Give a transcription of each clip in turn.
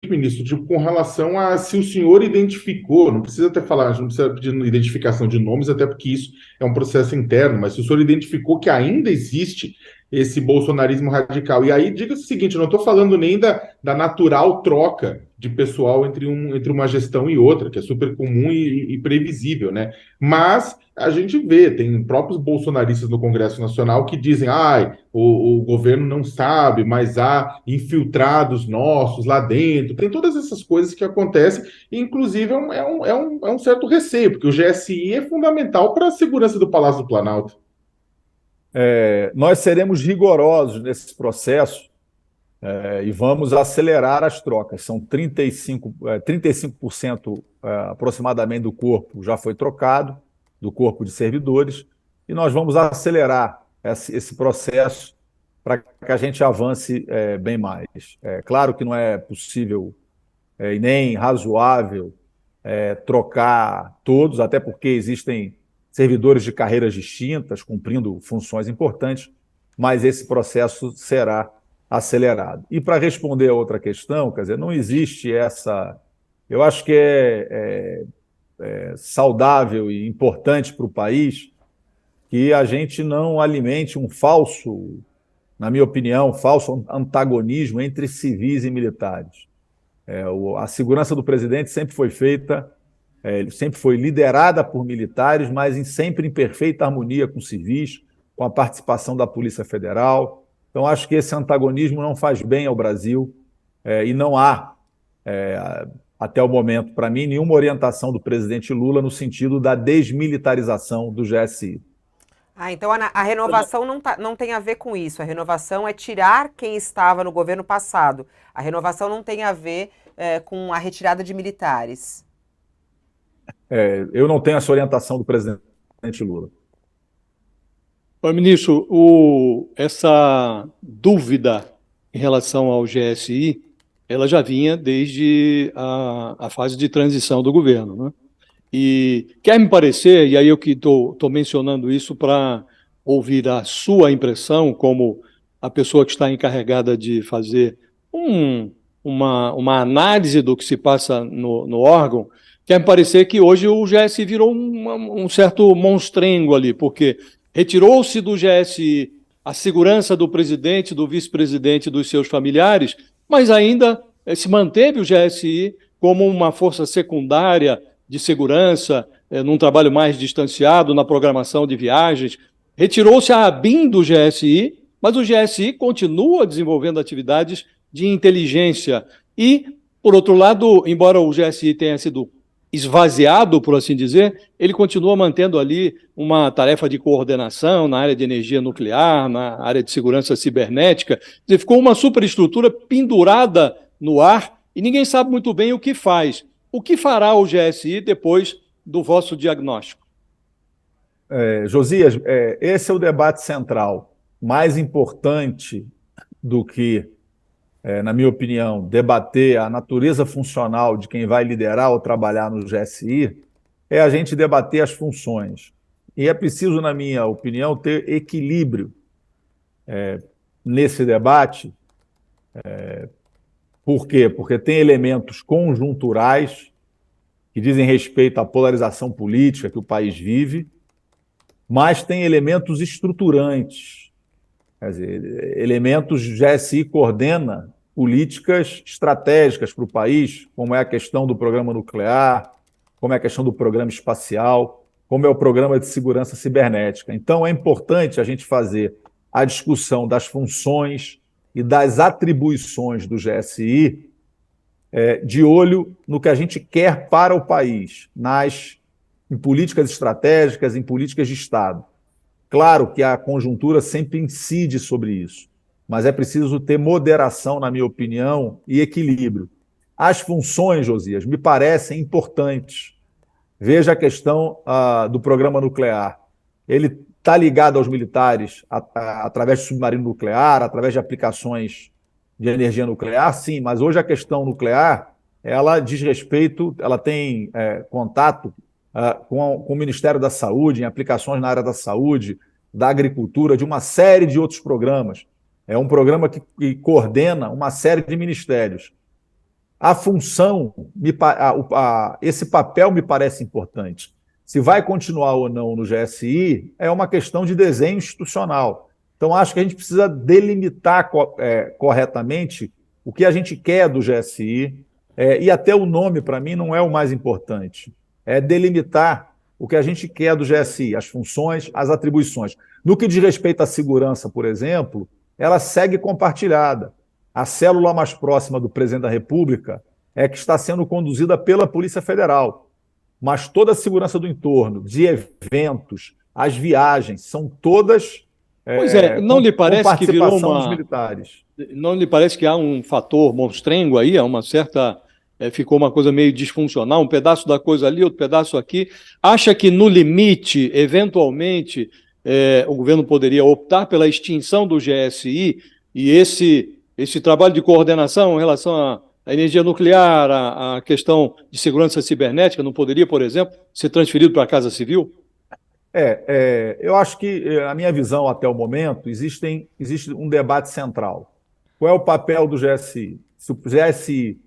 ministro, tipo, com relação a se o senhor identificou, não precisa até falar, não precisa pedir identificação de nomes, até porque isso é um processo interno, mas se o senhor identificou que ainda existe esse bolsonarismo radical. E aí, diga-se o seguinte, eu não estou falando nem da natural troca de pessoal entre uma gestão e outra, que é super comum e previsível, né? Mas a gente vê, tem próprios bolsonaristas no Congresso Nacional que dizem, o governo não sabe, mas há infiltrados nossos lá dentro. Tem todas essas coisas que acontecem, e inclusive é um certo receio, porque o GSI é fundamental para a segurança do Palácio do Planalto. Nós seremos rigorosos nesse processo e vamos acelerar as trocas. São 35% aproximadamente do corpo já foi trocado, do corpo de servidores, e nós vamos acelerar esse processo para que a gente avance bem mais. É claro que não é possível e nem razoável trocar todos, até porque existem servidores de carreiras distintas, cumprindo funções importantes, mas esse processo será acelerado. E para responder a outra questão, quer dizer, não existe essa. Eu acho que é saudável e importante para o país que a gente não alimente um falso, na minha opinião, falso antagonismo entre civis e militares. A segurança do presidente sempre foi feita, sempre foi liderada por militares, mas sempre em perfeita harmonia com civis, com a participação da Polícia Federal. Então, acho que esse antagonismo não faz bem ao Brasil e não há, até o momento, para mim, nenhuma orientação do presidente Lula no sentido da desmilitarização do GSI. Então a renovação não tem a ver com isso. A renovação é tirar quem estava no governo passado. A renovação não tem a ver com a retirada de militares. Eu não tenho essa orientação do presidente Lula. Ministro, essa dúvida em relação ao GSI, ela já vinha desde a fase de transição do governo, né? E quer me parecer, e aí eu que estou mencionando isso para ouvir a sua impressão como a pessoa que está encarregada de fazer uma análise do que se passa no órgão, quer me parecer que hoje o GSI virou um certo monstrengo ali, porque retirou-se do GSI a segurança do presidente, do vice-presidente e dos seus familiares, mas ainda se manteve o GSI como uma força secundária de segurança, num trabalho mais distanciado, na programação de viagens. Retirou-se a ABIN do GSI, mas o GSI continua desenvolvendo atividades de inteligência. E, por outro lado, embora o GSI tenha sido esvaziado, por assim dizer, ele continua mantendo ali uma tarefa de coordenação na área de energia nuclear, na área de segurança cibernética. Quer dizer, ficou uma superestrutura pendurada no ar e ninguém sabe muito bem o que faz. O que fará o GSI depois do vosso diagnóstico? Josias, esse é o debate central. Mais importante do que, na minha opinião, debater a natureza funcional de quem vai liderar ou trabalhar no GSI, é a gente debater as funções. E é preciso, na minha opinião, ter equilíbrio nesse debate. Por quê? Porque tem elementos conjunturais que dizem respeito à polarização política que o país vive, mas tem elementos estruturantes. Quer dizer, elementos. O GSI coordena políticas estratégicas para o país, como é a questão do programa nuclear, como é a questão do programa espacial, como é o programa de segurança cibernética. Então, é importante a gente fazer a discussão das funções e das atribuições do GSI de olho no que a gente quer para o país, em políticas estratégicas, em políticas de Estado. Claro que a conjuntura sempre incide sobre isso, mas é preciso ter moderação, na minha opinião, e equilíbrio. As funções, Josias, me parecem importantes. Veja a questão do programa nuclear. Ele está ligado aos militares através de submarino nuclear, através de aplicações de energia nuclear, sim, mas hoje a questão nuclear, ela diz respeito, ela tem contato com o Ministério da Saúde, em aplicações na área da saúde, da agricultura, de uma série de outros programas. É um programa que coordena uma série de ministérios. a função, esse papel me parece importante. Se vai continuar ou não no GSI é uma questão de desenho institucional. Então, acho que a gente precisa delimitar corretamente o que a gente quer do GSI, e até o nome, para mim, não é o mais importante. É delimitar o que a gente quer do GSI, as funções, as atribuições. No que diz respeito à segurança, por exemplo, ela segue compartilhada. A célula mais próxima do presidente da República é que está sendo conduzida pela Polícia Federal. Mas toda a segurança do entorno, de eventos, as viagens, são todas Pois é, não lhe com parece que virou participação dos uma. militares. Não lhe parece que há um fator monstrengo aí, há uma certa. Ficou uma coisa meio disfuncional, um pedaço da coisa ali, outro pedaço aqui. Acha que, no limite, eventualmente, o governo poderia optar pela extinção do GSI e esse trabalho de coordenação em relação à energia nuclear, à questão de segurança cibernética, não poderia, por exemplo, ser transferido para a Casa Civil? Eu acho que, a minha visão até o momento, existe um debate central. Qual é o papel do GSI? Se o GSI,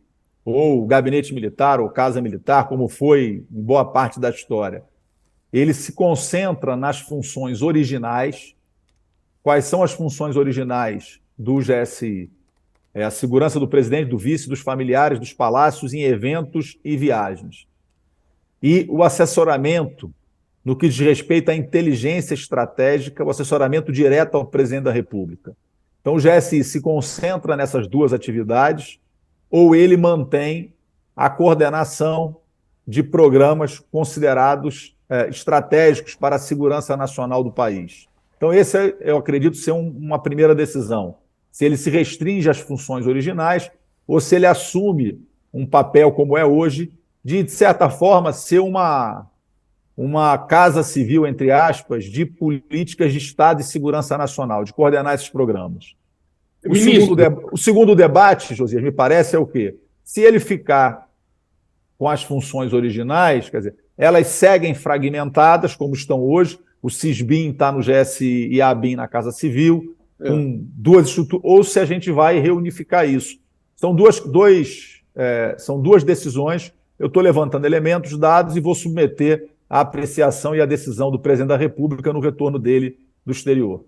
ou o Gabinete Militar, ou Casa Militar, como foi em boa parte da história, ele se concentra nas funções originais. Quais são as funções originais do GSI? É a segurança do presidente, do vice, dos familiares, dos palácios em eventos e viagens. E o assessoramento no que diz respeito à inteligência estratégica, o assessoramento direto ao presidente da República. Então, o GSI se concentra nessas duas atividades ou ele mantém a coordenação de programas considerados estratégicos para a segurança nacional do país. Então, esse eu acredito ser uma primeira decisão. Se ele se restringe às funções originais ou se ele assume um papel, como é hoje, de certa forma, ser uma casa civil, entre aspas, de políticas de Estado e segurança nacional, de coordenar esses programas. O segundo debate, Josias, me parece, é o quê? Se ele ficar com as funções originais, quer dizer, elas seguem fragmentadas, como estão hoje, o CISBIM está no GSI e a ABIN na Casa Civil, com duas estruturas, ou se a gente vai reunificar isso. São duas decisões, eu estou levantando elementos, dados, e vou submeter a apreciação e a decisão do presidente da República no retorno dele do exterior.